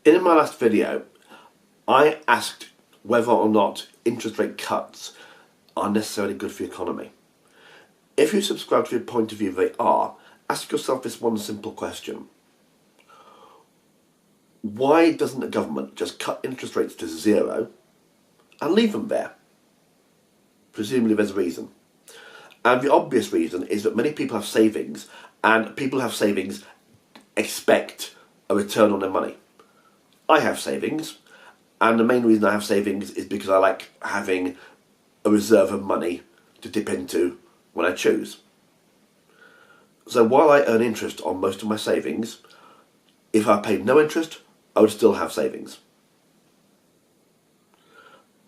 In my last video, I asked whether or not interest rate cuts are necessarily good for the economy. If you subscribe to the point of view they are, ask yourself this one simple question. Why doesn't the government just cut interest rates to zero and leave them there? Presumably there's a reason. And the obvious reason is that many people have savings, and people who have savings expect a return on their money. I have savings, and the main reason I have savings is because I like having a reserve of money to dip into when I choose. So while I earn interest on most of my savings, if I paid no interest, I would still have savings.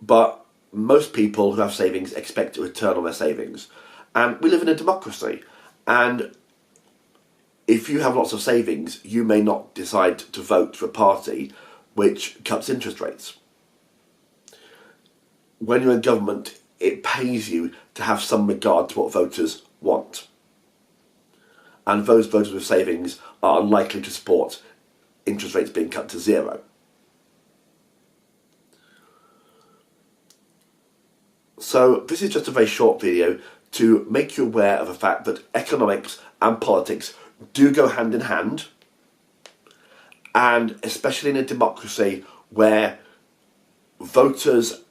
But most people who have savings expect a return on their savings. And we live in a democracy, and if you have lots of savings, you may not decide to vote for a party which cuts interest rates. When you're in government, it pays you to have some regard to what voters want. And those voters with savings are unlikely to support interest rates being cut to zero. So this is just a very short video to make you aware of the fact that economics and politics do go hand in hand, and especially in a democracy where voters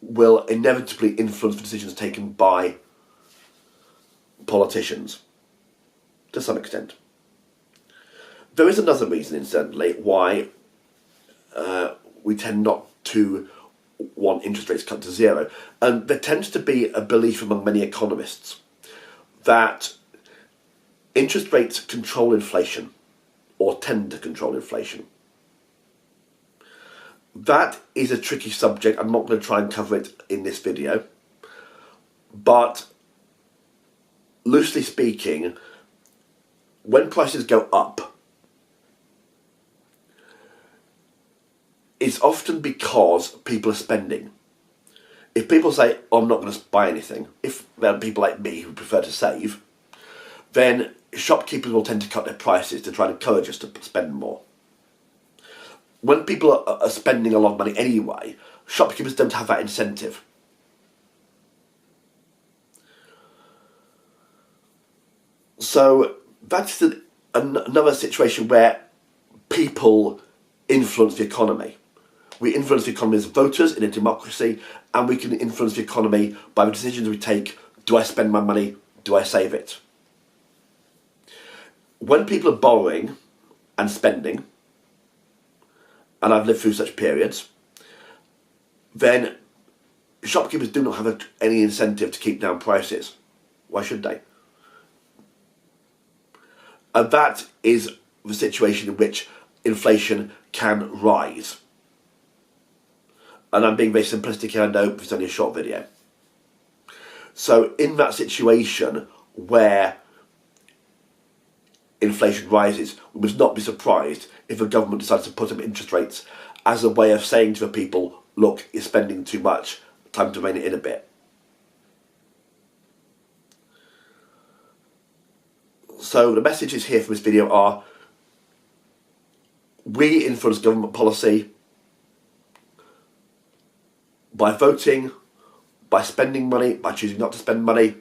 will inevitably influence the decisions taken by politicians, to some extent. There is another reason, incidentally, why we tend not to want interest rates cut to zero. And there tends to be a belief among many economists that interest rates control inflation, or tend to control inflation. That is a tricky subject. I'm not going to try and cover it in this video. But loosely speaking, when prices go up, it's often because people are spending. If people say, oh, I'm not going to buy anything, if there are people like me who prefer to save, then shopkeepers will tend to cut their prices to try and encourage us to spend more. When people are spending a lot of money anyway, shopkeepers don't have that incentive. So that's another situation where people influence the economy. We influence the economy as voters in a democracy, and we can influence the economy by the decisions we take. Do I spend my money? Do I save it? When people are borrowing and spending, and I've lived through such periods, then shopkeepers do not have any incentive to keep down prices. Why should they? And that is the situation in which inflation can rise. And I'm being very simplistic here, I know, it's only a short video. So in that situation where inflation rises, we must not be surprised if the government decides to put up interest rates as a way of saying to the people, look, you're spending too much, time to rein it in a bit. So the messages here from this video are, we influence government policy by voting, by spending money, by choosing not to spend money.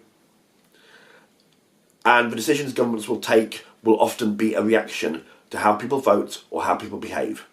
And the decisions governments will take will often be a reaction to how people vote or how people behave.